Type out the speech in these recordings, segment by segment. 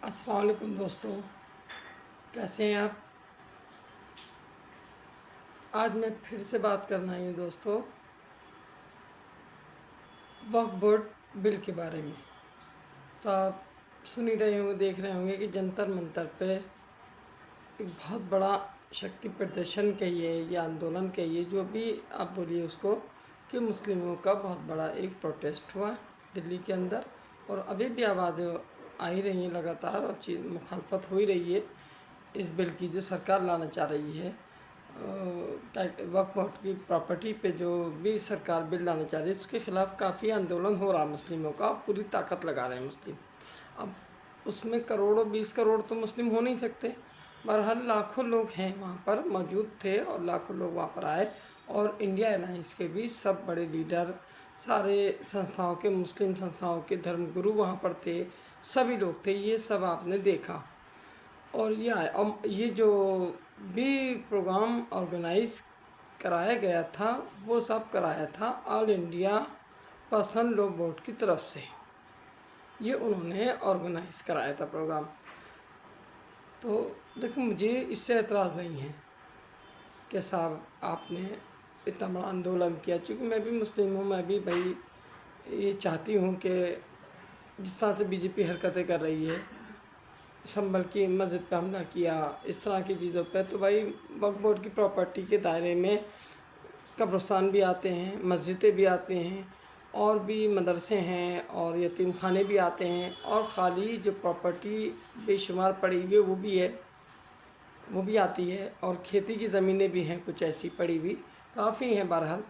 अस्सलाम वालेकुम दोस्तों, कैसे हैं आप। आज मैं फिर से बात करना ही हूँ दोस्तों वक्फ बोर्ड बिल के बारे में। तो आप सुन ही रहे होंगे, देख रहे होंगे कि जंतर मंतर पे एक बहुत बड़ा शक्ति प्रदर्शन कहिए या आंदोलन कहिए, जो भी आप बोलिए उसको, कि मुस्लिमों का बहुत बड़ा एक प्रोटेस्ट हुआ दिल्ली के अंदर। और अभी भी आवाज़ें आ ही रही हैं लगातार, और चीज़ मुखालफत हो ही रही है इस बिल की जो सरकार लाना चाह रही है। वक्फ बोर्ड की प्रॉपर्टी पे जो भी सरकार बिल लाना चाह रही है, उसके खिलाफ काफ़ी आंदोलन हो रहा मुस्लिमों का, पूरी ताकत लगा रहे हैं मुस्लिम। अब उसमें करोड़ों 20 करोड़ तो मुस्लिम हो नहीं सकते, बहरहाल लाखों लोग हैं वहाँ पर मौजूद थे, और लाखों लोग वहाँ पर आए। और इंडिया अलायंस के भी सब बड़े लीडर, सारे संस्थाओं के, मुस्लिम संस्थाओं के धर्मगुरु वहाँ पर थे, सभी लोग थे, ये सब आपने देखा। और ये जो भी प्रोग्राम ऑर्गेनाइज कराया गया था, वो सब कराया था all India person law board की तरफ से। ये उन्होंने ऑर्गेनाइज कराया था प्रोग्राम। तो देखो, मुझे इससे एतराज़ नहीं है कि साहब आपने इतना बड़ा आंदोलन किया, क्योंकि मैं भी मुस्लिम हूँ। मैं भी भाई ये चाहती हूँ कि जिस तरह से बीजेपी हरकतें कर रही है, संभल की मस्जिद पे हमला किया, इस तरह की चीज़ों पे, तो भाई वक्फ बोर्ड की प्रॉपर्टी के दायरे में कब्रिस्तान भी आते हैं, मस्जिदें भी आती हैं, और भी मदरसे हैं, और यतीम खाने भी आते हैं, और ख़ाली जो प्रॉपर्टी बेशुमार पड़ी हुई है वो भी है, वो भी आती है, और खेती की ज़मीनें भी हैं कुछ ऐसी पड़ी हुई, काफ़ी हैं बहरहाल।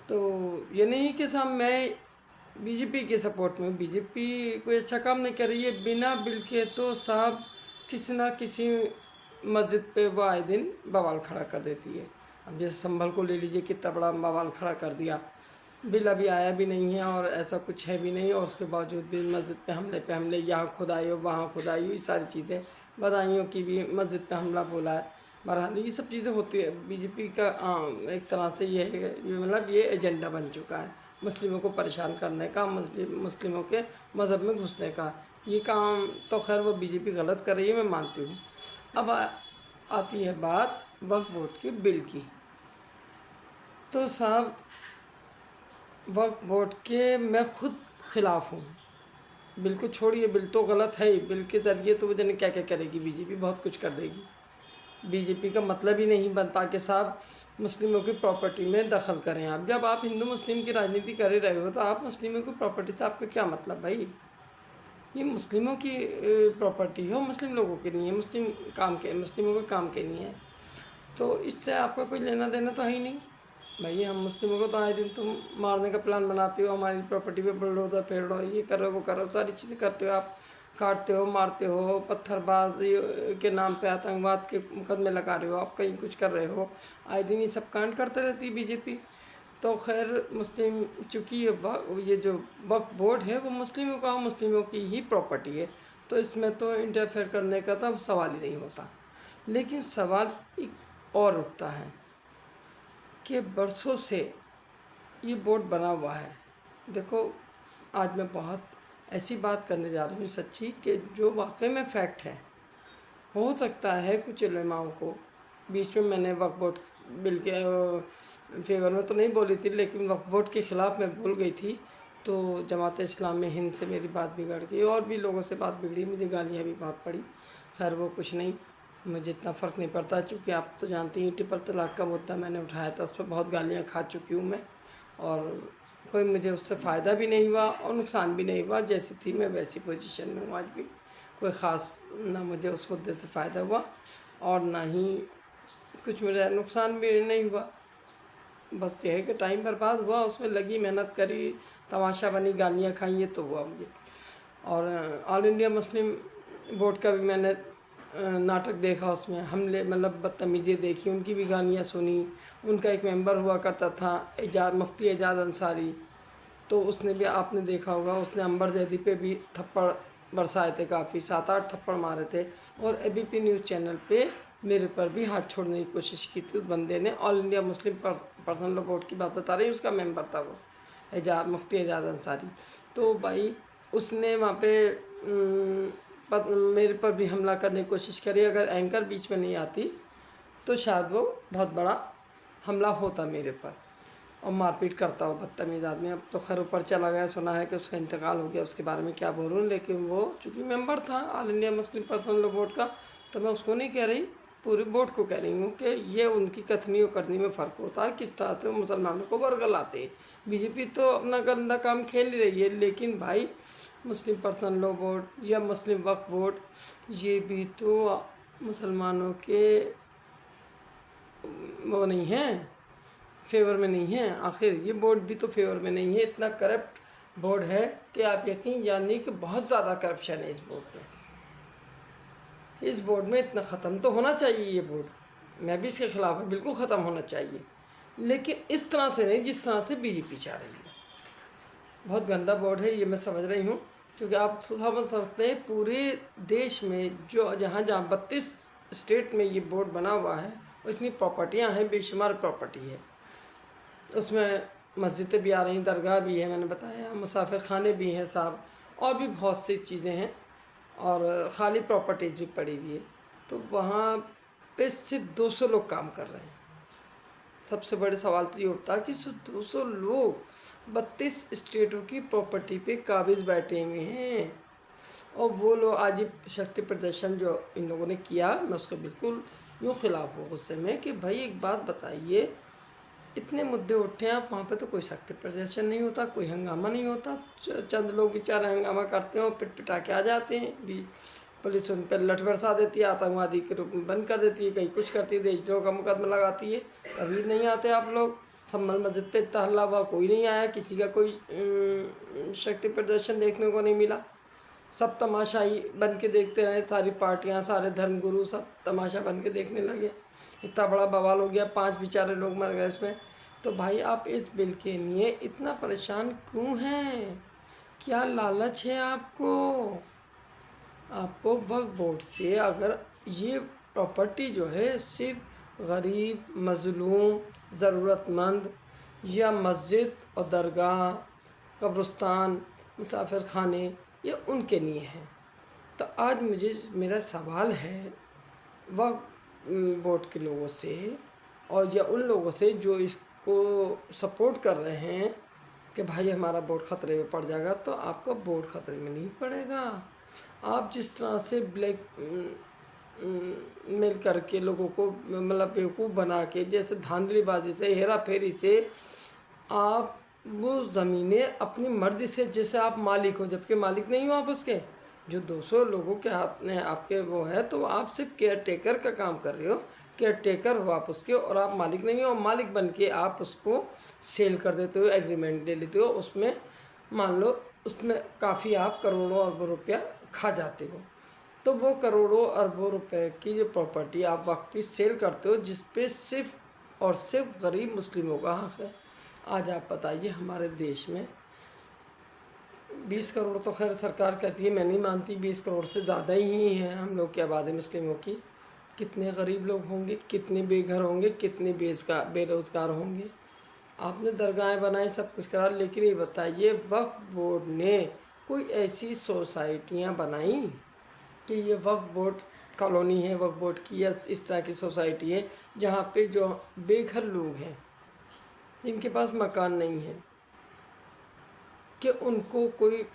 तो ये नहीं कि साहब मैं बीजेपी के सपोर्ट में, बीजेपी कोई अच्छा काम नहीं कर रही है बिना बिल के, तो साहब किसी ना किसी मस्जिद पे वो आए दिन बवाल खड़ा कर देती है। अब जैसे संभल को ले लीजिए, कितना बड़ा बवाल खड़ा कर दिया, बिल अभी आया भी नहीं है और ऐसा कुछ है भी नहीं, और उसके बावजूद भी मस्जिद पे हमले, यहाँ खुदाई हो वहाँ खुदाई हो, ये सारी चीज़ें, बदायूं की भी मस्जिद पे हमला बोला है। बहरहाल ये सब चीज़ें होती है। बीजेपी का एक तरह से ये है, ये मतलब ये एजेंडा बन चुका है मुस्लिमों को परेशान करने का, मुस्लिमों के मज़हब में घुसने का। ये काम तो खैर वो बीजेपी गलत कर रही है, मैं मानती हूँ। अब आती है बात वक्फ बोर्ड के बिल की। तो साहब वक्फ बोर्ड के मैं खुद ख़िलाफ़ हूँ। बिल को छोड़िए, बिल तो गलत है ही, बिल के ज़रिए तो वो जाने क्या क्या करेगी बीजेपी, बहुत कुछ कर देगी। बीजेपी का मतलब ही नहीं बनता कि साहब मुस्लिमों की प्रॉपर्टी में दखल करें। आप जब आप हिंदू मुस्लिम की राजनीति कर ही रहे हो, तो आप मुस्लिमों की प्रॉपर्टी से आपका क्या मतलब भाई। ये मुस्लिमों की प्रॉपर्टी है, मुस्लिम लोगों के नहीं है, मुस्लिमों के काम के नहीं है। तो इससे आपका कोई लेना देना तो है ही नहीं भाई। हम मुस्लिमों को तो आए दिन तुम मारने का प्लान बनाते हो, हमारी प्रॉपर्टी पे बुलडोज़र फेर लो, ये करो वो करो, सारी चीज़ें करते हो आप, काटते हो, मारते हो, पत्थरबाज के नाम पे आतंकवाद के मुकदमे लगा रहे हो, आप कहीं कुछ कर रहे हो, आए दिन ये सब कांड करते रहती है बीजेपी। तो खैर मुस्लिम, चूँकि ये जो वक्फ बोर्ड है वो मुस्लिमों का, मुस्लिमों की ही प्रॉपर्टी है, तो इसमें तो इंटरफेयर करने का तो सवाल ही नहीं होता। लेकिन सवाल एक और उठता है कि बरसों से ये बोर्ड बना हुआ है। देखो, आज मैं बहुत ऐसी बात करने जा रही हूँ सच्ची, कि जो वाकई में फैक्ट है। हो सकता है कुछ उलेमाओं को, बीच में मैंने वक्फ बोर्ड बिल के फेवर में तो नहीं बोली थी, लेकिन वक्फ बोर्ड के ख़िलाफ़ मैं बोल गई थी, तो जमात इस्लामी हिंद से मेरी बात बिगड़ गई, और भी लोगों से बात बिगड़ी, मुझे गालियाँ भी बहुत पड़ी। खैर वो कुछ नहीं, मुझे इतना फ़र्क नहीं पड़ता, क्योंकि आप तो जानती हैं ट्रिपल तलाक का मुद्दा मैंने उठाया था, उस पर बहुत गालियाँ खा चुकी हूँ मैं, और कोई मुझे उससे फ़ायदा भी नहीं हुआ और नुकसान भी नहीं हुआ। जैसी थी मैं वैसी पोजीशन में हूँ आज भी। कोई ख़ास ना मुझे उस मुद्दे से फ़ायदा हुआ, और ना ही कुछ मेरा नुकसान भी नहीं हुआ। बस ये है कि टाइम बर्बाद हुआ, उसमें लगी, मेहनत करी, तमाशा बनी, गालियाँ खाई, ये तो हुआ मुझे। और ऑल इंडिया मुस्लिम बोर्ड का भी मैंने नाटक देखा, उसमें हमले, मतलब बदतमीज़ी देखी, उनकी भी गालियाँ सुनी। उनका एक मेंबर हुआ करता था मुफ्ती एजाज अंसारी, तो उसने भी, आपने देखा होगा, उसने अंबर जैदी पे भी थप्पड़ बरसाए थे, काफ़ी 7-8 थप्पड़ मारे थे। और एबीपी न्यूज़ चैनल पे मेरे पर भी हाथ छोड़ने की कोशिश की थी उस बंदे ने। All India Muslim personal law board की बात बता रही हूँ, उसका मेंबर था वो मुफ्ती एजाज अंसारी। तो भाई उसने वहाँ पे मेरे पर भी हमला करने की कोशिश करी। अगर एंकर बीच में नहीं आती तो शायद वो बहुत बड़ा हमला होता मेरे पर और मारपीट करता हो बदतमीज़ आदमी। अब तो खैर ऊपर चला गया, सुना है कि उसका इंतकाल हो गया, उसके बारे में क्या बोलूँ। लेकिन वो चूँकि मेंबर था all India Muslim personal law board का, तो मैं उसको नहीं कह रही, पूरे बोर्ड को कह रही हूँ कि ये उनकी कथनी और करनी में फ़र्क होता है, किस तरह से मुसलमानों को बरगलाते हैं। बीजेपी तो अपना गंदा काम खेल ही रही है, लेकिन भाई मुस्लिम पर्सनल लॉ बोर्ड या मुस्लिम वक्फ बोर्ड, ये भी तो मुसलमानों के वो नहीं है, फेवर में नहीं है। आखिर ये बोर्ड भी तो फेवर में नहीं है। इतना करप्ट बोर्ड है कि आप यकीन जानिए कि बहुत ज़्यादा करप्शन है इस बोर्ड में। इस बोर्ड में इतना ख़त्म तो होना चाहिए ये बोर्ड, मैं भी इसके ख़िलाफ़ है, बिल्कुल ख़त्म होना चाहिए, लेकिन इस तरह से नहीं जिस तरह से बीजेपी चाह रही है। बहुत गंदा बोर्ड है ये, मैं समझ रही हूँ, क्योंकि आप समझ सकते हैं पूरे देश में जो जहाँ 32 स्टेट में ये बोर्ड बना हुआ है, इतनी प्रॉपर्टियाँ हैं, बेशुमार प्रॉपर्टी है। उसमें मस्जिदें भी आ रही, दरगाह भी है, मैंने बताया, मुसाफिर खाने भी हैं साहब, और भी बहुत सी चीज़ें हैं, और ख़ाली प्रॉपर्टीज भी पड़ी हुई है। तो वहाँ पे सिर्फ 200 लोग काम कर रहे हैं। सबसे बड़े सवाल तो ये उठता है कि 200 लोग 32 स्टेटों की प्रॉपर्टी पे काबिज बैठे हुए हैं, और वो लोग आज ये शक्ति प्रदर्शन जो इन लोगों ने किया, मैं उसका बिल्कुल यूँ खिलाफ हूँ गुस्से में कि भाई एक बात बताइए, इतने मुद्दे उठे हैं, आप वहाँ पे तो कोई शक्ति प्रदर्शन नहीं होता, कोई हंगामा नहीं होता, चंद लोग बेचारे हंगामा करते हैं और पिट पिटा के आ जाते हैं भी, पुलिस उन पर लठ बरसा देती है, आतंकवादी के रूप में बंद कर देती है, कहीं कुछ करती है, देशद्रोह का मुकदमा लगाती है। कभी नहीं आते आप लोग। सम्मल मस्जिद पे इतना हल्ला हुआ, कोई नहीं आया, किसी का कोई शक्ति प्रदर्शन देखने को नहीं मिला। सब तमाशाई बन के देखते रहे, सारी पार्टियां, सारे धर्मगुरु सब तमाशा बन के देखने लगे। इतना बड़ा बवाल हो गया, 5 बेचारे लोग मर गए इसमें। तो भाई आप इस बिल के लिए इतना परेशान क्यों हैं? क्या लालच है आपको? आपको वक्फ बोर्ड से अगर ये प्रॉपर्टी जो है सिर्फ गरीब, मज़लूम, ज़रूरतमंद या मस्जिद और दरगाह, कब्रिस्तान, मुसाफिर खाने, ये उनके लिए हैं। तो आज मुझे मेरा सवाल है वक्फ बोर्ड के लोगों से और या उन लोगों से जो इसको सपोर्ट कर रहे हैं कि भाई हमारा बोर्ड ख़तरे में पड़ जाएगा, तो आपका बोर्ड ख़तरे में नहीं पड़ेगा। आप जिस तरह से ब्लैक मेल करके लोगों को मतलब बेवकूफ़ बना के, जैसे धांधलीबाजी से, हेरा फेरी से आप वो ज़मीनें अपनी मर्ज़ी से, जैसे आप मालिक हो, जबकि मालिक नहीं हो आप उसके, जो 200 लोगों के हाथ में आपके वो है, तो आप सिर्फ केयर टेकर का काम कर रहे हो, केयर टेकर हो आप उसके, और आप मालिक नहीं हो। मालिक बन के आप उसको सेल कर देते हो, एग्रीमेंट ले लेते हो, उसमें मान लो उसमें काफ़ी आप करोड़ों अरबों रुपया खा जाते हो। तो वो करोड़ों अरबों रुपए की जो प्रॉपर्टी आप वक्त पे सेल करते हो, जिस पे सिर्फ और सिर्फ गरीब मुस्लिमों का हक़ है। आज आप बताइए हमारे देश में 20 करोड़ तो खैर सरकार कहती है, मैं नहीं मानती, 20 करोड़ से ज़्यादा ही है हम लोग की आबादी मुस्लिमों की। कितने गरीब लोग होंगे, कितने बेघर होंगे, कितने बेरोज़गार होंगे। आपने दरगाहें बनाई, सब कुछ करा, लेकिन ये बताइए वक्फ बोर्ड ने कोई ऐसी सोसाइटियाँ बनाई कि ये वक्फ बोर्ड कॉलोनी है वक्फ बोर्ड की, या इस तरह की सोसाइटी है जहाँ पे जो बेघर लोग हैं, जिनके पास मकान नहीं है, कि उनको कोई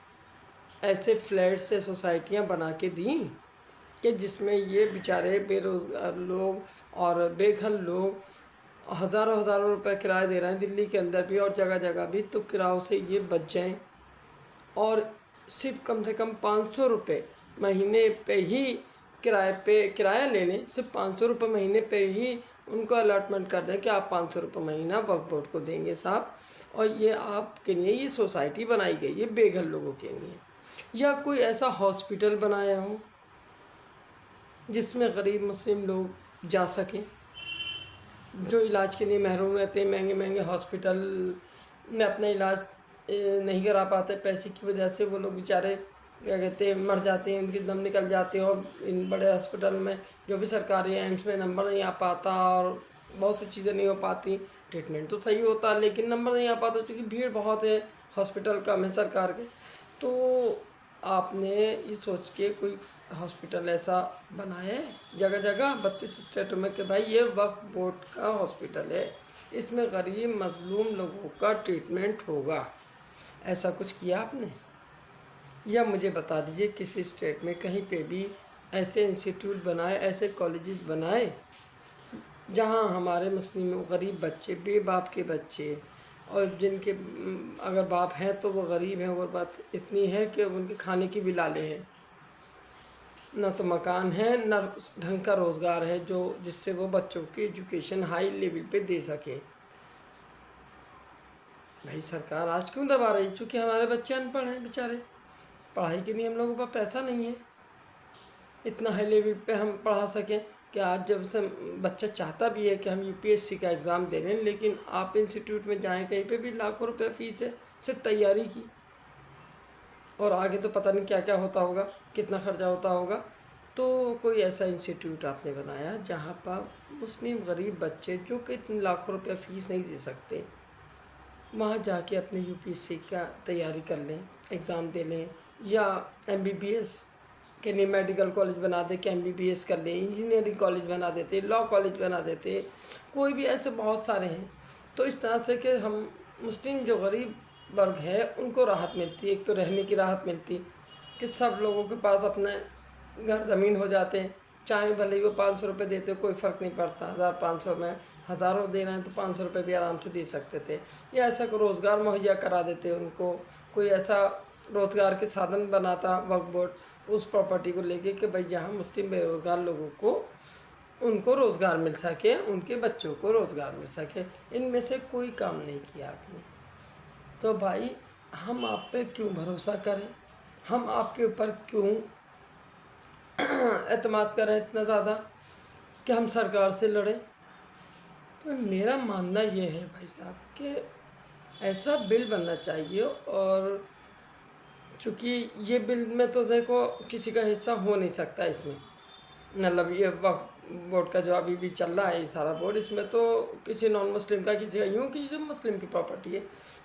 ऐसे फ्लैट से सोसाइटियाँ बना के दी कि जिसमें ये बेचारे बेरोज़गार लोग और बेघर लोग हज़ारों हज़ारों रुपए किराया दे रहे हैं, दिल्ली के अंदर भी और जगह जगह भी, तो किरायों से ये बच जाएं, और सिर्फ कम से कम 500 रुपये महीने पे ही किराया ले लें, सिर्फ 500 रुपये महीने पे ही उनको अलॉटमेंट कर दें कि आप 500 रुपये महीना वक्फ बोर्ड को देंगे साहब, और ये आपके लिए ये सोसाइटी बनाई गई है बेघर लोगों के लिए। या कोई ऐसा हॉस्पिटल बनाया हो जिसमें गरीब मुस्लिम लोग जा सकें, जो इलाज के लिए महरूम रहते हैं, महंगे महंगे हॉस्पिटल में अपना इलाज नहीं करा पाते पैसे की वजह से, वो लोग बेचारे क्या कहते हैं मर जाते हैं, उनकी दम निकल जाते हैं। और इन बड़े हॉस्पिटल में जो भी सरकारी एम्स में नंबर नहीं आ पाता और बहुत सी चीज़ें नहीं हो पाती, ट्रीटमेंट तो सही होता है लेकिन नंबर नहीं आ पाता क्योंकि भीड़ बहुत है, हॉस्पिटल कम है सरकार के। तो آپ نے یہ سوچ کے کوئی ہاسپٹل ایسا بنائے جگہ جگہ 32 اسٹیٹوں میں کہ بھائی یہ وقف بورڈ کا ہاسپٹل ہے، اس میں غریب مظلوم لوگوں کا ٹریٹمنٹ ہوگا؟ ایسا کچھ کیا آپ نے؟ یا مجھے بتا دیجئے کسی اسٹیٹ میں کہیں پہ بھی ایسے انسٹیٹیوٹ بنائے، ایسے کالجز بنائے جہاں ہمارے مسلم غریب بچے، بے باپ کے بچے، اور جن کے اگر باپ ہیں تو وہ غریب ہیں، وہ بات اتنی ہے کہ ان کے کھانے کی بھی لالے ہیں، نہ تو مکان ہے نہ ڈھنگ کا روزگار ہے جس سے وہ بچوں کی ایجوکیشن ہائی لیول پہ دے سکے۔ بھائی سرکار آج کیوں دبا رہی؟ چونکہ ہمارے بچے ان پڑھ ہیں بیچارے، پڑھائی کے لیے ہم لوگوں کا پیسہ نہیں ہے اتنا ہائی لیول پہ ہم پڑھا سکیں کہ آج جب سے بچہ چاہتا بھی ہے کہ ہم UPSC کا ایگزام دے لیں، لیکن آپ انسٹیٹیوٹ میں جائیں کہیں پہ بھی لاکھوں روپے فیس ہے صرف تیاری کی، اور آگے تو پتہ نہیں کیا کیا ہوتا ہوگا، کتنا خرچہ ہوتا ہوگا۔ تو کوئی ایسا انسٹیٹیوٹ آپ نے بنایا جہاں پر مسلم غریب بچے جو کہ اتنے لاکھوں روپے فیس نہیں دے سکتے، وہاں جا کے اپنے UPSC کا تیاری کر لیں، ایگزام دے لیں، یا MBBS کے لیے میڈیکل کالج بنا دے کہ MBBS کر لیں، انجینئرنگ کالج بنا دیتے، لاء کالج بنا دیتے، کوئی بھی ایسے بہت سارے ہیں۔ تو اس طرح سے کہ ہم مسلم جو غریب ورگ ہے ان کو راحت ملتی، ایک تو رہنے کی راحت ملتی کہ سب لوگوں کے پاس اپنے گھر زمین ہو جاتے ہیں، چاہے بھلے ہی وہ 500 روپے دیتے کوئی فرق نہیں پڑتا، 1500 میں ہزاروں دے رہے ہیں تو 500 روپے بھی آرام سے دے سکتے تھے، یا ایسا کوئی روزگار مہیا کرا دیتے ان کو، کوئی ایسا روزگار کے سادھن بناتا وقف بورڈ اس پراپرٹی کو لے کے کہ بھائی جہاں مسلم بے روزگار لوگوں کو ان کو روزگار مل سکے، ان کے بچوں کو روزگار مل سکے۔ ان میں سے کوئی کام نہیں کیا آپ نے، تو بھائی ہم آپ پہ کیوں بھروسہ کریں، ہم آپ کے اوپر کیوں اعتماد کریں اتنا زیادہ کہ ہم سرکار سے لڑیں؟ تو میرا ماننا یہ ہے بھائی صاحب کہ ایسا بل بننا چاہیے، اور چونکہ یہ بل میں تو دیکھو کسی کا حصہ ہو نہیں سکتا اس میں، مطلب یہ وقف بورڈ کا جو ابھی بھی چل رہا ہے یہ سارا بورڈ، اس میں تو کسی نان مسلم کا کسی کا یوں کہ جو مسلم کی پراپرٹی ہے۔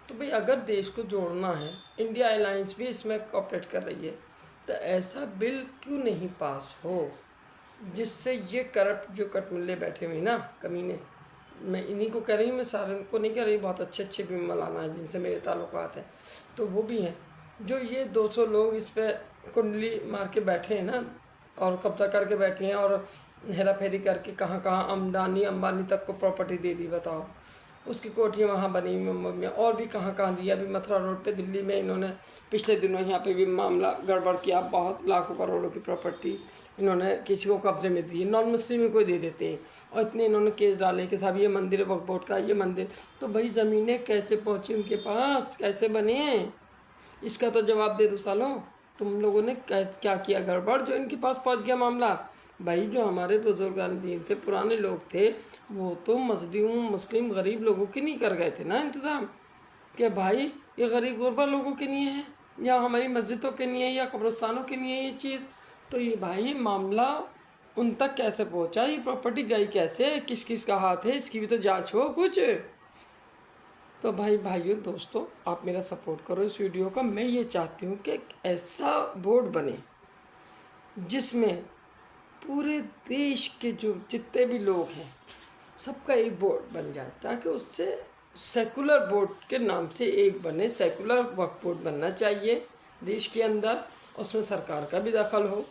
تو بھئی اگر دیش کو جوڑنا ہے، انڈیا الائنس بھی اس میں کوآپریٹ کر رہی ہے، تو ایسا بل کیوں نہیں پاس ہو جس سے یہ کرپٹ جو کٹ ملے بیٹھے ہوئے نا کمینے، میں انہی کو کہہ رہی ہوں، میں سارے کو نہیں کہہ رہی، بہت اچھے اچھے بھی مولانا ہیں جن سے میرے تعلقات ہیں، تو وہ بھی ہیں جو یہ 200 لوگ اس پہ کنڈلی مار کے بیٹھے ہیں نا، اور قبضہ کر کے بیٹھے ہیں، اور ہیرا پھیری کر کے کہاں کہاں امبانی تک کو پراپرٹی دے دی، بتاؤ اس کی کوٹھیاں وہاں بنی ممبئی میں، اور بھی کہاں کہاں دیا، ابھی متھرا روڈ پہ دلی میں انہوں نے پچھلے دنوں یہاں پہ بھی معاملہ گڑبڑ کیا، بہت لاکھوں کروڑوں کی پراپرٹی انہوں نے کسی کو قبضے میں دی ہے، نان مسلم کو دے دیتے ہیں، اور اتنے انہوں نے کیس ڈالے کہ صاحب یہ مندر ہے وقف بورڈ کا، یہ مندر، تو بھائی زمینیں کیسے پہنچی ان کے پاس، کیسے بنے ہیں؟ اس کا تو جواب دے دو سالوں، تم لوگوں نے کیا کیا گڑبڑ جو ان کے پاس پہنچ گیا معاملہ؟ بھائی جو ہمارے بزرگان دین تھے، پرانے لوگ تھے، وہ تو مسلم غریب لوگوں کے نہیں کر گئے تھے نا انتظام، کہ بھائی یہ غریب غربا لوگوں کے لیے ہے، یا ہماری مسجدوں کے لیے، یا قبرستانوں کے لیے یہ چیز، تو یہ بھائی معاملہ ان تک کیسے پہنچا، یہ پراپرٹی گئی کیسے، کس کس کا ہاتھ ہے، اس کی بھی تو جانچ ہو کچھ۔ تو بھائیوں دوستوں، آپ میرا سپورٹ کرو اس ویڈیو کا، میں یہ چاہتی ہوں کہ ایک ایسا بورڈ بنے جس میں پورے دیش کے جو جتنے بھی لوگ ہیں سب کا ایک بورڈ بن جائے، تاکہ اس سے سیکولر بورڈ کے نام سے ایک بنے، سیکولر وقف بورڈ بننا چاہیے دیش کے اندر، اس میں سرکار کا بھی دخل ہو،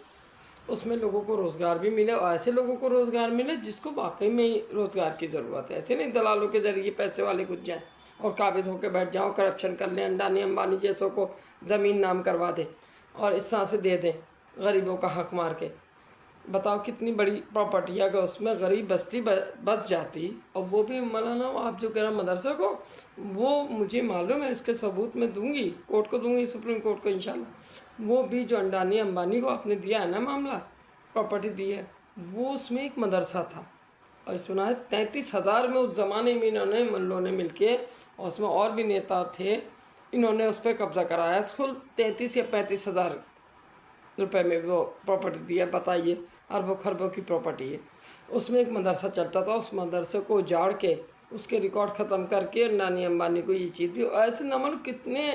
اس میں لوگوں کو روزگار بھی ملے، اور ایسے لوگوں کو روزگار ملے جس کو واقعی میں روزگار کی ضرورت ہے، ایسے نہیں دلالوں کے ذریعے پیسے والے کچھ جائیں اور قابض ہو کے بیٹھ جاؤ، کرپشن کر لیں، امبانی جیسوں کو زمین نام کروا دیں اور اس طرح سے دے دیں غریبوں کا حق مار کے۔ بتاؤ کتنی بڑی پراپرٹی ہے، اگر اس میں غریب بستی بس جاتی، اور وہ بھی مولانا آپ جو کہہ رہا مدرسہ کو، وہ مجھے معلوم ہے، اس کے ثبوت میں دوں گی، کورٹ کو دوں گی، سپریم کورٹ کو انشاءاللہ، وہ بھی جو امبانی کو آپ نے دیا ہے نا معاملہ، پراپرٹی دی ہے، وہ اس میں ایک مدرسہ تھا، اور سنا ہے 33,000 میں اس زمانے میں انہوں نے ملوں نے مل کے، اور اس میں اور بھی نیتا تھے، انہوں نے اس پہ قبضہ کرایا، اس کو 33 یا 35,000 روپے میں وہ پراپرٹی دی ہے، بتائیے اربوں خربوں کی پراپرٹی ہے۔ اس میں ایک مدرسہ چلتا تھا، اس مدرسے کو اجاڑ کے اس کے ریکارڈ ختم کر کے امبانی کو یہ چیز دی، ایسے نہ معلوم کتنے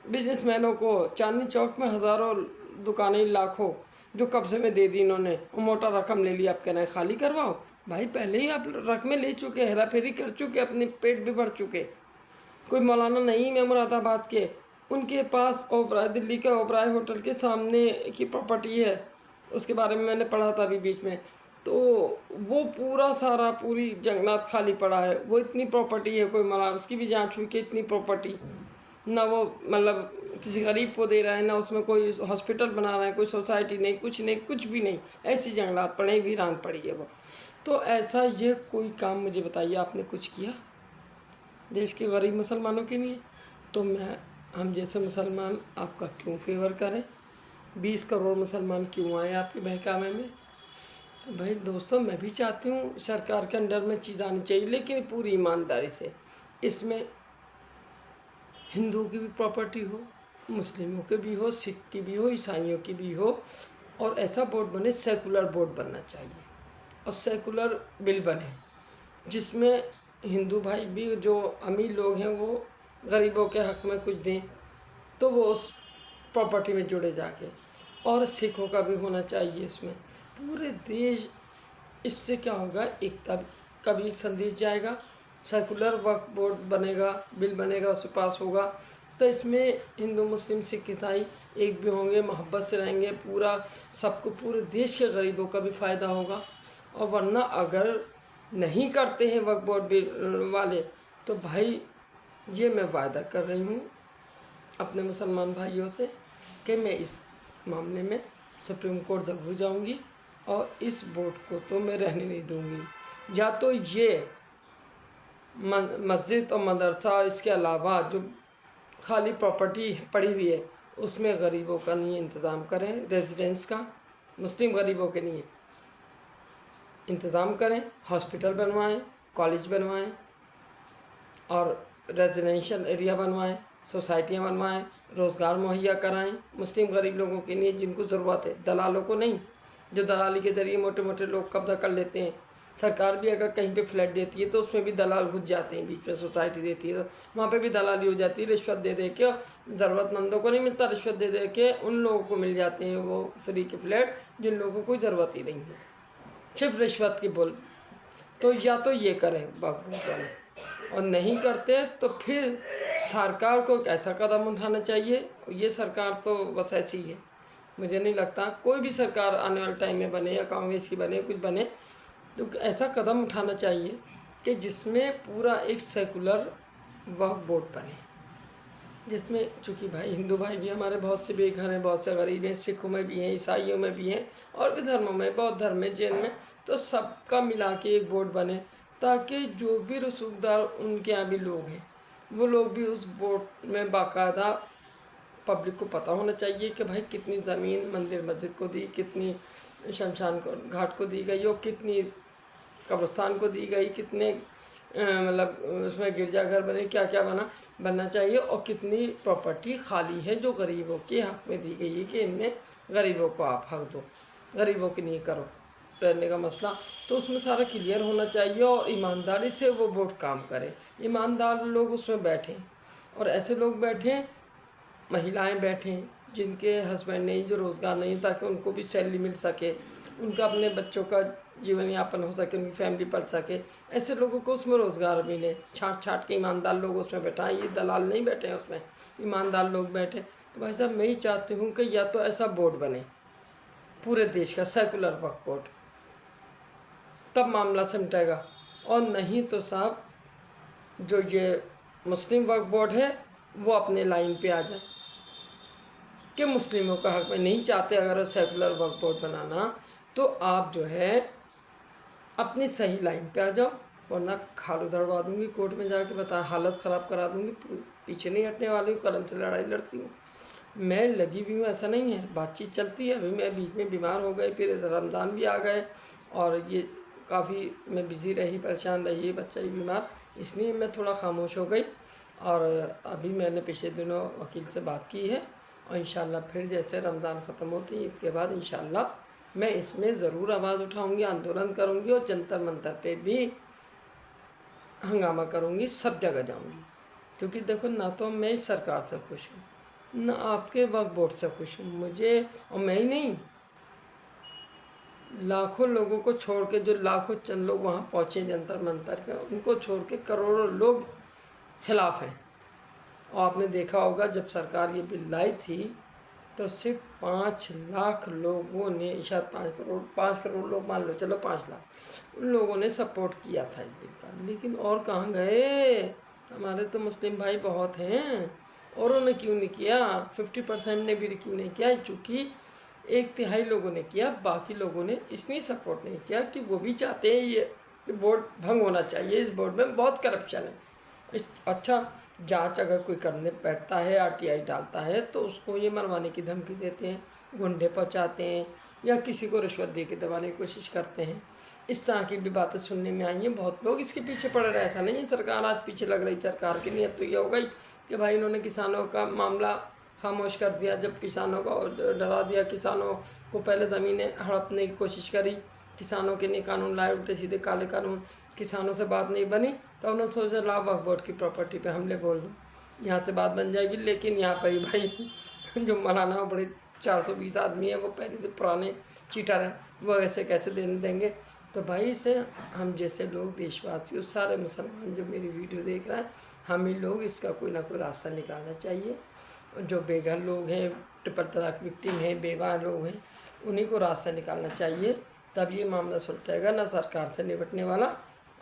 बिजनेसमैनों को चांदनी चौक में हज़ारों दुकानें, लाखों जो कब्जे में दे दी इन्होंने, मोटा रकम ले ली, आप कह रहे हैं खाली करवाओ। भाई पहले ही आप रकमें ले चुके, हेरा फेरी कर चुके, अपने पेट भी भर चुके। कोई मौलाना नहीं है मुरादाबाद के, उनके पास ओबराय, दिल्ली के ओबराय होटल के सामने की प्रॉपर्टी है, उसके बारे में मैंने पढ़ा था अभी बीच में। तो वो पूरा सारा पूरी जंगलात खाली पड़ा है, वो इतनी प्रॉपर्टी है, कोई मौलाना उसकी भी जांच हुई कि इतनी प्रॉपर्टी ना वो मतलब किसी गरीब को दे रहा है, ना उसमें कोई हॉस्पिटल बना रहा है, कोई सोसाइटी नहीं, कुछ भी नहीं, ऐसी जंगलात पड़े, वीरान पड़ी है वो। तो ऐसा ये कोई काम मुझे बताइए आपने कुछ किया देश के गरीब मुसलमानों के लिए? तो हम जैसे मुसलमान आपका क्यों फेवर करें? 20 करोड़ मुसलमान क्यों आए आपके बहकावे में? तो भाई दोस्तों, मैं भी चाहती हूँ सरकार के अंडर में चीज़ आनी चाहिए, लेकिन पूरी ईमानदारी से। इसमें हिंदुओं की भी प्रॉपर्टी हो, मुस्लिमों के भी हो, सिख की भी हो, ईसाइयों की भी हो, और ऐसा बोर्ड बने, सेकुलर बोर्ड बनना चाहिए, और सेकुलर बिल बने जिसमें हिंदू भाई भी, जो अमीर लोग हैं, वो गरीबों के हक़ में कुछ दें, तो वो उस प्रॉपर्टी में जुड़े जाके। और सिखों का भी होना चाहिए इसमें, पूरे देश। इससे क्या होगा, एकता का भी एक संदेश जाएगा। सर्कुलर वक्फ बोर्ड बनेगा, बिल बनेगा, उससे पास होगा, तो इसमें हिंदू मुस्लिम सिख ईसाई एक भी होंगे, मोहब्बत से रहेंगे, पूरा सबको, पूरे देश के गरीबों का भी फ़ायदा होगा। और वरना अगर नहीं करते हैं वक्फ बोर्ड बिल वाले, तो भाई ये मैं वायदा कर रही हूँ अपने मुसलमान भाइयों से कि मैं इस मामले में सुप्रीम कोर्ट ज़रूर जाऊँगी, और इस बोर्ड को तो मैं रहने नहीं दूँगी। या तो ये मस्जिद और मदरसा, इसके अलावा जो खाली प्रॉपर्टी पड़ी हुई है उसमें गरीबों का नहीं इंतज़ाम करें, रेजिडेंस का, मुस्लिम गरीबों के लिए इंतज़ाम करें, हॉस्पिटल बनवाएं, कॉलेज बनवाएं, और रेजिडेंशियल एरिया बनवाएं, सोसाइटियां बनवाएं, रोज़गार मुहैया कराएं मुस्लिम गरीब लोगों के लिए जिनको ज़रूरत है, दलालों को नहीं, जो दलाली के ज़रिए मोटे मोटे लोग कब्जा कर लेते हैं। सरकार भी अगर कहीं पे फ्लैट देती है तो उसमें भी दलाल घुस जाते हैं, बीच में सोसाइटी देती है तो वहाँ पे भी दलाली हो जाती है, रिश्वत दे दे के। ज़रूरतमंदों को नहीं मिलता, रिश्वत दे दे के उन लोगों को मिल जाते हैं वो फ्री के फ्लैट, जिन लोगों को कोई ज़रूरत ही नहीं है, सिर्फ रिश्वत की बोल। तो या तो ये करें वाले, और नहीं करते तो फिर सरकार को एक ऐसा कदम उठाना चाहिए। ये सरकार तो बस ऐसी है, मुझे नहीं लगता कोई भी सरकार आने वाले टाइम में बने, या कांग्रेस की बने, कुछ बने, तो ऐसा कदम उठाना चाहिए कि जिसमें पूरा एक सेकुलर वक्फ बोर्ड बने, जिसमें चूँकि भाई हिंदू भाई भी हमारे बहुत से बेघर हैं, बहुत से गरीब हैं, सिखों में भी हैं, ईसाइयों में भी हैं, और भी धर्मों में, बौद्ध धर्म में, जैन में, तो सबका मिला के एक बोर्ड बने, ताकि जो भी रसूखदार उनके यहाँ भी लोग हैं, वो लोग भी उस बोर्ड में बाकायदा, पब्लिक को पता होना चाहिए कि भाई कितनी ज़मीन मंदिर मस्जिद को दी, कितनी शमशान को घाट को दी गई, और कितनी कब्रिस्तान को दी गई, कितने मतलब उसमें गिरजाघर बने, क्या क्या बनना चाहिए, और कितनी प्रॉपर्टी खाली है जो गरीबों के हक़ में दी गई है कि इनमें गरीबों को आप हक़ दो, गरीबों की नहीं करो रहने का मसला। तो उसमें सारा क्लियर होना चाहिए, और ईमानदारी से वो बोर्ड काम करे, ईमानदार लोग उसमें बैठें, और ऐसे लोग बैठें, महिलाएं बैठें जिनके हस्बैंड नहीं, जो रोज़गार नहीं, ताकि उनको भी सैलरी मिल सके, उनका अपने बच्चों का जीवन यापन हो सके, उनकी फैमिली पल सके, ऐसे लोगों को उसमें रोज़गार मिले। छाट के ईमानदार लोग उसमें बैठाएं, ये दलाल नहीं बैठे हैं उसमें, ईमानदार लोग बैठे। तो भाई साहब, मैं ही चाहती हूँ कि या तो ऐसा बोर्ड बने पूरे देश का, सेकुलर वक्फ बोर्ड, तब मामला सिमटेगा। और नहीं तो साहब, जो ये मुस्लिम वक्फ बोर्ड है वो अपने लाइन पे आ जाए कि मुस्लिमों का हक़ में नहीं चाहते अगर सेकुलर वक्फ बोर्ड बनाना, तो आप जो है अपनी सही लाइन पे आ जाओ, वरना खाल उधड़वा दूँगी, कोर्ट में जाके बता हालत ख़राब करा दूँगी, पीछे नहीं हटने वाली हूँ, कलम से लड़ाई लड़ती हूँ, मैं लगी भी हूँ, ऐसा नहीं है, बातचीत चलती है। अभी मैं बीच में बीमार हो गई, फिर रमज़ान भी आ गए, और ये काफ़ी मैं बिज़ी रही, परेशान रही, बच्चा ही बीमार, इसलिए मैं थोड़ा खामोश हो गई। और अभी मैंने पिछले दिनों वकील से बात की है, और इंशाल्लाह फिर जैसे रमज़ान ख़त्म होती है ईद के बाद इंशाल्लाह मैं इसमें ज़रूर आवाज़ उठाऊंगी, आंदोलन करूंगी, और जंतर मंतर पे भी हंगामा करूंगी, सब जगह जाऊंगी। क्योंकि देखो, ना तो मैं इस सरकार से खुश हूँ, न आपके वक्फ बोर्ड से खुश हूँ। मुझे, और मैं ही नहीं, लाखों लोगों को छोड़ के, जो लाखों चंद लोग वहाँ पहुँचे जंतर मंतर पे, उनको छोड़ के करोड़ों लोग खिलाफ हैं। और आपने देखा होगा जब सरकार ये बिल लाई थी तो सिर्फ 5 लाख लोगों ने, शायद 5 करोड़ लोग मान लो, चलो 5 लाख, उन लोगों ने सपोर्ट किया था इस बिल का। लेकिन और कहाँ गए? हमारे तो मुस्लिम भाई बहुत हैं, औरों ने क्यों नहीं किया? 50% ने भी क्यों नहीं किया? क्योंकि 1/3 लोगों ने किया, बाकी लोगों ने इसलिए सपोर्ट नहीं किया कि वो भी चाहते हैं ये बोर्ड भंग होना चाहिए, इस बोर्ड में बहुत करप्शन है। अच्छा, जांच अगर कोई करने बैठता है, आरटीआई डालता है, तो उसको ये मरवाने की धमकी देते हैं, गुंडे पहुंचाते हैं, या किसी को रिश्वत दे के दबाने की कोशिश करते हैं। इस तरह की भी बातें सुनने में आई हैं। बहुत लोग इसके पीछे पड़ रहे हैं। ऐसा नहीं है सरकार आज पीछे लग रही। सरकार की नीयत तो ये हो गई कि भाई इन्होंने किसानों का मामला खामोश कर दिया, जब किसानों को डरा दिया, किसानों को पहले ज़मीनें हड़पने की कोशिश करी, किसानों के लिए कानून लाए, उल्टे सीधे काले कानून, किसानों से बात नहीं बनी, तो उन्होंने सोचा ला वक्फ बोर्ड की प्रॉपर्टी पे हमले बोल दो, यहाँ से बात बन जाएगी। लेकिन यहाँ पर ही भाई जो मौलाना बड़े 420 आदमी है, वो पहले से पुराने चीटर हैं, वो ऐसे कैसे देने देंगे? तो भाई इसे हम जैसे लोग, देशवासियों, सारे मुसलमान जो मेरी वीडियो देख रहे हैं, हम ही लोग इसका कोई ना कोई रास्ता निकालना चाहिए। जो बेघर लोग हैं, ट्रिपल तलाक विक्टिम हैं, बेवाह लोग हैं, उन्हीं को रास्ता निकालना चाहिए, तब ये मामला सुलझेगा। ना सरकार से निपटने वाला,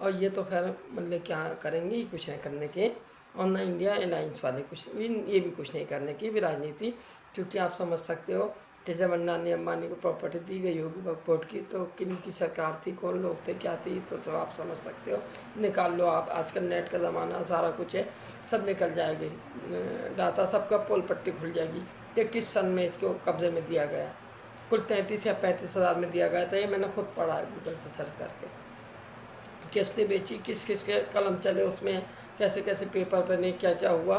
और ये तो खैर मतलब क्या करेंगे, कुछ नहीं करने के, और ना इंडिया अलायंस वाले कुछ भी, ये भी कुछ नहीं करने की भी राजनीति। क्योंकि आप समझ सकते हो कि जब अडानी अंबानी को प्रॉपर्टी दी गई होगी वक्फ बोर्ड की, तो किन की सरकार थी, कौन लोग थे, क्या थी, तो आप समझ सकते हो। निकाल लो आप, आजकल नेट का ज़माना, सारा कुछ है, सब निकल जाएगी, डाटा सबका पोल पट्टी खुल जाएगी कि किस सन में इसको कब्ज़े में दिया गया। कुल 33 या 35 हज़ार में दिया गया था, ये मैंने खुद पढ़ा है गूगल से सर्च करके। किसने बेची, किस किस के कलम चले उसमें, कैसे कैसे पेपर बने, क्या क्या हुआ,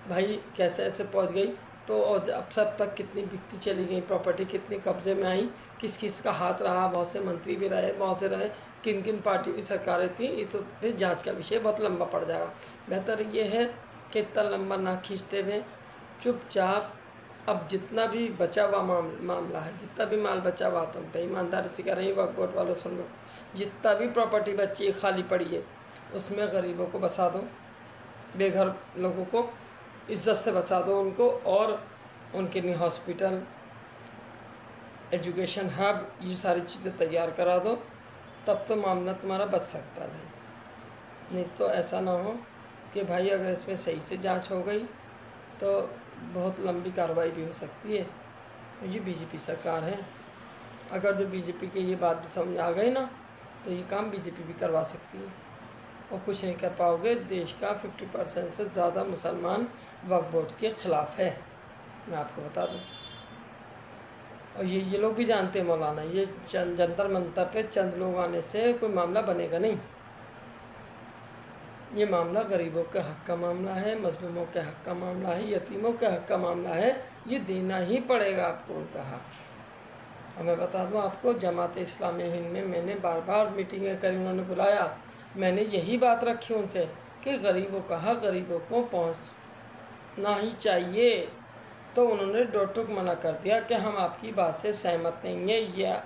भाई कैसे ऐसे पहुंच गई। तो और अब सब तक कितनी बिकती चली गई प्रॉपर्टी, कितनी कब्जे में आई, किस किस का हाथ रहा, बहुत से मंत्री भी रहे, बहुत से रहे, किन किन पार्टी की सरकारें थी, ये तो फिर जांच का विषय बहुत लंबा पड़ जाएगा। बेहतर ये है कि इतना लंबा ना खींचते हुए चुपचाप अब जितना भी बचा हुआ मामला है, जितना भी माल बचा हुआ, तुम पे ईमानदारी से कह रही वक्फ बोर्ड वालों, सुन लो, जितना भी प्रॉपर्टी बची है, खाली पड़ी है, उसमें गरीबों को बसा दो, बेघर लोगों को इज्जत से बचा दो उनको, और उनके लिए हॉस्पिटल, एजुकेशन हब, ये सारी चीज़ें तैयार करा दो, तब तो मामला तुम्हारा बच सकता है। नहीं तो ऐसा ना हो कि भाई अगर इसमें सही से जांच हो गई तो बहुत लंबी कार्रवाई भी हो सकती है। ये बीजेपी सरकार है, अगर जो बीजेपी की ये बात भी समझ आ गई ना, तो ये काम बीजेपी भी करवा सकती है, और कुछ नहीं कर पाओगे। देश का 50% से ज़्यादा मुसलमान वक्फ बोर्ड के ख़िलाफ़ है, मैं आपको बता दूं। और ये लोग भी जानते हैं मौलाना, ये जंतर मंतर पे चंद लोग आने से कोई मामला बनेगा नहीं। ये मामला गरीबों के हक़ का मामला है, मजलूमों के हक़ का मामला है, यतीमों के हक़ का मामला है, ये देना ही पड़ेगा आपको उनका हक़। और मैं बता दूं आपको, जमात इस्लामी हिंद में मैंने बार बार मीटिंगें करी, उन्होंने बुलाया, मैंने यही बात रखी उनसे कि गरीबों का हक़ गरीबों को पहुंचना ही चाहिए। तो उन्होंने डोटुक मना कर दिया कि हम आपकी बात से सहमत नहीं है। ये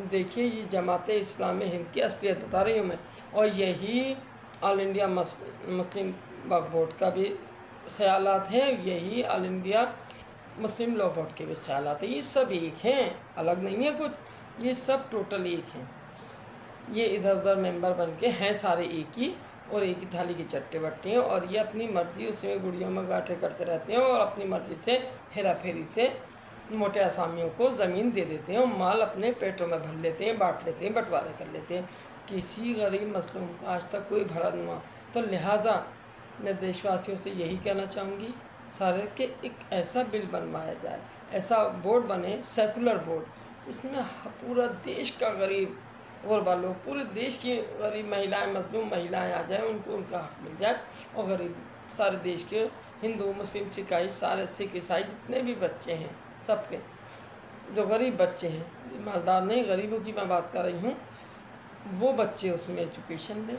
देखिए, ये जमात इस्लामी हिंद की असलियत बता रही हूँ मैं, और यही ऑल इंडिया मुस्लिम वक्फ बोर्ड का भी ख्यालात हैं, यही all India Muslim law board के भी ख्यालात हैं। ये सब एक हैं, अलग नहीं है कुछ, ये सब टोटल एक हैं। ये इधर उधर मेंबर बन के हैं सारे एक ही, और एक ही थाली की चट्टे बट्टे हैं, और ये अपनी मर्ज़ी उसमें गुड़ियों में गाठे करते रहते हैं, और अपनी मर्ज़ी से हेरा फेरी से मोटे आसामियों को ज़मीन दे देते हैं, और माल अपने पेटों में भर लेते हैं, बांट लेते हैं, बंटवारे कर लेते हैं। किसी गरीब मसलूम को आज तक कोई भरा नहीं हुआ। तो लिहाजा मैं देशवासियों से यही कहना चाहूँगी सारे कि एक ऐसा बिल बनवाया जाए, ऐसा बोर्ड बने, सेकुलर बोर्ड, इसमें पूरा देश का गरीब और वालों, पूरे देश की गरीब महिलाएं, मजलूम महिलाएं आ जाएं, उनको उनका हक़ मिल जाए, और गरीब सारे देश के हिंदू, मुस्लिम, सिखाई, सारे सिख, ईसाई जितने भी बच्चे हैं, सबके जो गरीब बच्चे हैं, मालदार नहीं, गरीबों की मैं बात कर रही हूँ, वो बच्चे उसमें एजुकेशन लें,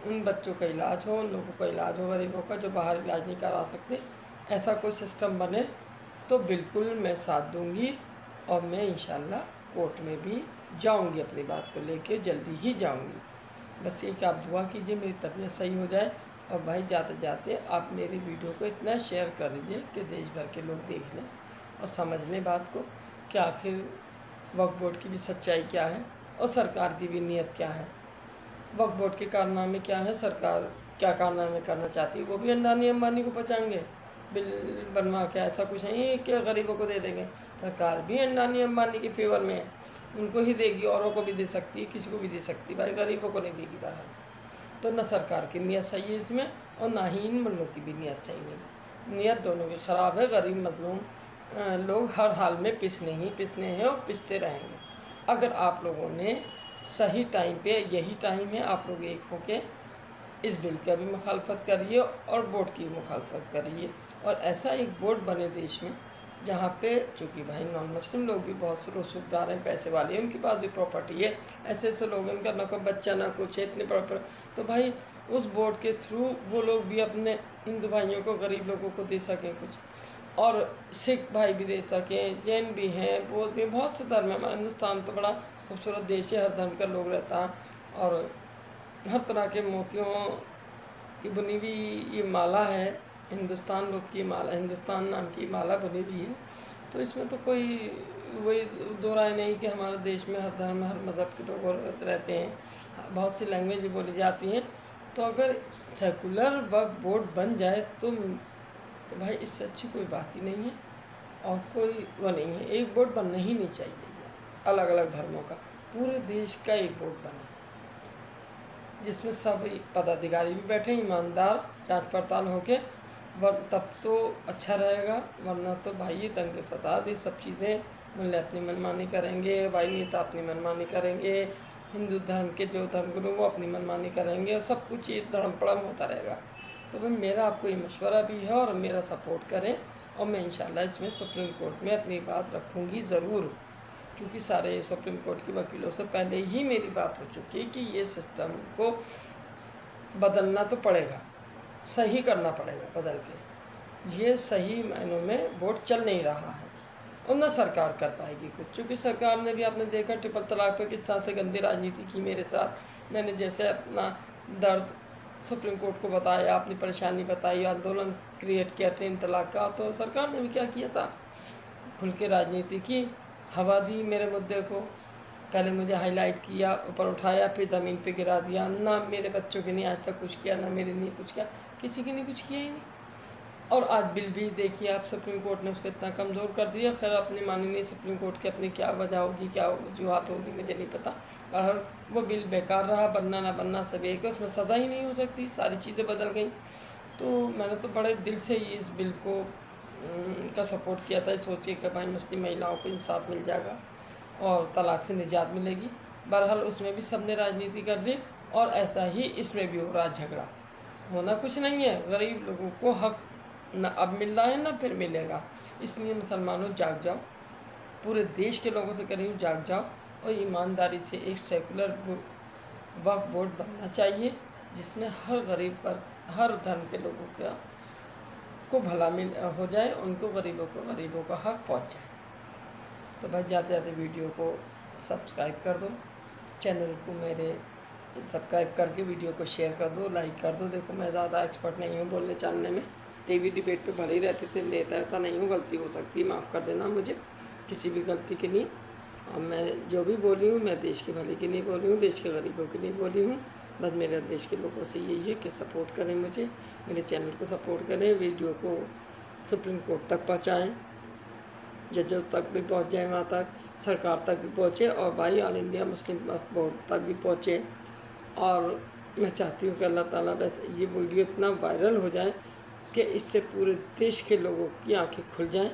उन बच्चों का इलाज हो, उन लोगों का इलाज हो गरीबों का जो बाहर इलाज नहीं करा सकते, ऐसा कोई सिस्टम बने तो बिल्कुल मैं साथ दूंगी, और मैं इंशाल्लाह कोर्ट में भी जाऊंगी, अपनी बात को लेके जल्दी ही जाऊंगी। बस ये कि आप दुआ कीजिए मेरी तबीयत सही हो जाए। और भाई जाते जाते आप मेरी वीडियो को इतना शेयर कर दीजिए कि देश भर के लोग देख लें और समझ लें बात को कि आखिर वक्फ बोर्ड की भी सच्चाई क्या है और सरकार की भी नीयत क्या है। वक्फ बोर्ड के कारनामे क्या है, सरकार क्या कारनामे करना चाहती है, वो भी अंडानी अंबानी को बचाएंगे बिल बनवा के। ऐसा कुछ नहीं है कि गरीबों को दे देंगे, सरकार भी अंडानी अंबानी के फेवर में है, उनको ही देगी, औरों को भी दे सकती है, किसी को भी दे सकती है, भाई गरीबों को नहीं देगी बहरहाल। तो न सरकार की नीयत सही है इसमें, और ना ही इन मुल्कों की भी नीयत सही है। नीयत दोनों की ख़राब है। गरीब मजलूम लोग हर हाल में पिसने हैं और पिसते रहेंगे। अगर आप लोगों ने सही टाइम पे, यही टाइम है, आप लोग एक होके इस बिल की भी मुखालफत करिए और बोर्ड की मुखालफत करिए, और ऐसा एक बोर्ड बने देश में जहाँ पे, चूँकि भाई नॉन मुस्लिम लोग भी बहुत से रोजगार हैं, पैसे वाले हैं, उनके पास भी प्रॉपर्टी है, ऐसे ऐसे लोग हैं, उनका ना कोई बच्चा ना कुछ है, इतने बड़े, तो भाई उस बोर्ड के थ्रू वो लोग भी अपने हिंदू भाइयों को, गरीब लोगों को दे सकें कुछ, और सिख भाई भी दे सकें, जैन भी हैं, बौद्ध भी, बहुत से धर्म है। हमारा हिंदुस्तान तो बड़ा खूबसूरत देश है, हर धर्म का लोग रहता है, और हर तरह के मोतियों की बुनी हुई ये माला है, हिंदुस्तान लोग की माला, हिंदुस्तान नाम की माला बनी हुई है। तो इसमें तो कोई वही दो राय नहीं कि हमारे देश में हर धर्म, हर मज़हब के लोग रहते हैं, बहुत सी लैंग्वेज बोली जाती हैं। तो अगर सेकुलर वक्फ बोर्ड बन जाए तो भाई इससे अच्छी कोई बात ही नहीं है, और कोई वो नहीं है। एक बोर्ड बनना ही नहीं चाहिए, अलग अलग धर्मों का, पूरे देश का एक बोर्ड बने जिसमें सब पदाधिकारी भी बैठे, ईमानदार, जांच पड़ताल होके, तब तो अच्छा रहेगा। वरना तो भाई ये दंगे फसाद, ये सब चीज़ें, मुल्ले अपनी मनमानी करेंगे, भाई नेता अपनी मनमानी करेंगे, हिंदू धर्म के जो धर्मगुरु वो अपनी मनमानी करेंगे, और सब कुछ ये धर्म पड़म होता रहेगा। तो भाई मेरा आपको ये मशवरा भी है, और मेरा सपोर्ट करें, और मैं इंशाल्लाह इसमें सुप्रीम कोर्ट में अपनी बात रखूँगी ज़रूर, क्योंकि सारे सुप्रीम कोर्ट के वकीलों से पहले ही मेरी बात हो चुकी है कि ये सिस्टम को बदलना तो पड़ेगा, सही करना पड़ेगा बदल के। ये सही मायनों में बोर्ड चल नहीं रहा है, और न सरकार कर पाएगी कुछ, क्योंकि सरकार ने भी, आपने देखा ट्रिपल तलाक पे किस तरह से गंदी राजनीति की मेरे साथ। मैंने जैसे अपना दर्द सुप्रीम कोर्ट को बताया, अपनी परेशानी बताई, आंदोलन क्रिएट किया 3 तलाक का, तो सरकार ने भी क्या किया था, खुल के राजनीति की, हवा दी मेरे मुद्दे को। पहले मुझे हाईलाइट किया, ऊपर उठाया, फिर ज़मीन पे गिरा दिया। ना मेरे बच्चों के नहीं आज तक कुछ किया, ना मेरे नहीं कुछ किया, किसी के नहीं कुछ किया ही नहीं। और आज बिल भी देखिए आप, सुप्रीम कोर्ट ने उसको इतना कमज़ोर कर दिया। खैर अपनी माननीय सुप्रीम कोर्ट की अपनी क्या वजह होगी, क्या वजूहत होगी, मुझे नहीं पता, और वो बिल बेकार रहा, बनना ना बनना सब एक है, उसमें सज़ा ही नहीं हो सकती, सारी चीज़ें बदल गई। तो मैंने तो बड़े दिल से ही इस बिल को का सपोर्ट किया था, सोचिए कि भाई मुस्लिम महिलाओं को इंसाफ मिल जाएगा और तलाक से निजात मिलेगी। बहरहाल उसमें भी सबने राजनीति कर ली, और ऐसा ही इसमें भी हो रहा, झगड़ा होना कुछ नहीं है। गरीब लोगों को हक न अब मिल रहा है, न फिर मिलेगा। इसलिए मुसलमानों जाग जाओ, पूरे देश के लोगों से कह रही हूँ जाग जाओ, और ईमानदारी से एक सेकुलर वक्फ बोर्ड बनना चाहिए, जिसमें हर गरीब पर, हर धर्म के लोगों को भला मिल हो जाए, उनको गरीबों का हक पहुँच जाए। तो भाई जाते जाते वीडियो को सब्सक्राइब कर दो, चैनल को मेरे सब्सक्राइब करके वीडियो को शेयर कर दो, लाइक कर दो। देखो मैं ज़्यादा एक्सपर्ट नहीं हूँ बोलने चालने में, टीवी डिबेट पे भले ही रहते थे, नेता ऐसा नहीं हूँ, गलती हो सकती है, माफ़ कर देना मुझे किसी भी गलती के लिए। और मैं जो भी बोली हूँ, मैं देश के भले के लिए बोली हूँ, देश के गरीबों के लिए बोली हूँ। बस मेरे देश के लोगों से यही है कि सपोर्ट करें मुझे, मेरे चैनल को सपोर्ट करें, वीडियो को सुप्रीम कोर्ट तक पहुँचाएँ, जजों तक भी पहुँच जाए, वहाँ तक सरकार तक भी पहुँचे, और भाई ऑल इंडिया मुस्लिम बोर्ड तक भी पहुँचे। और मैं चाहती हूँ कि अल्लाह ताला बस ये वीडियो इतना वायरल हो जाए कि इससे पूरे देश के लोगों की आंखें खुल जाएं,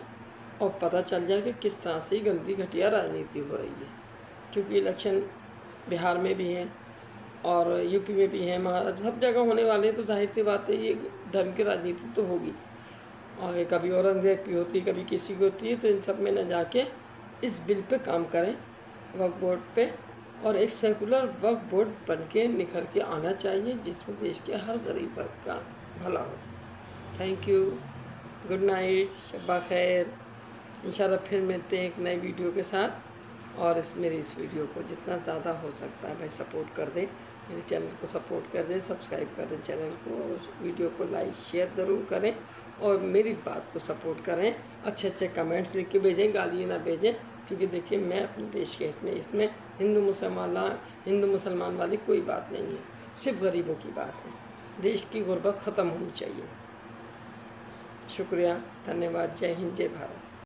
और पता चल जाए कि किस तरह से गंदी घटिया राजनीति हो रही है। क्योंकि इलेक्शन बिहार में भी है, और यूपी में भी है, महाराष्ट्र, सब जगह होने वाले हैं। तो जाहिर सी बात है ये धर्म की राजनीति तो होगी, और ये कभी औरंगजेब की होती है, कभी किसी की होती है। तो इन सब में न जाके इस बिल पे काम करें, वक्फ बोर्ड पे, और एक सेकुलर वक्फ बोर्ड बन के निखर के आना चाहिए, जिसमें देश के हर गरीब वर्ग का भला हो। Thank you. गुड नाइट, शब्बा खैर। इंशाल्लाह फिर मिलते हैं एक नई वीडियो के साथ। और मेरी इस वीडियो को जितना ज़्यादा हो सकता है भाई सपोर्ट कर दें, मेरे चैनल को सपोर्ट कर दें, सब्सक्राइब कर दें चैनल को, और वीडियो को लाइक शेयर ज़रूर करें और मेरी बात को सपोर्ट करें। अच्छे अच्छे कमेंट्स लिख के भेजें, गाली ना भेजें, क्योंकि देखिए मैं अपने देश के हित में, इसमें हिंदू मुसलमान वाली कोई बात नहीं है, सिर्फ गरीबों की बात है। देश की गुर्बत ख़त्म होनी चाहिए। शुक्रिया, धन्यवाद, जय हिंद, जय भारत।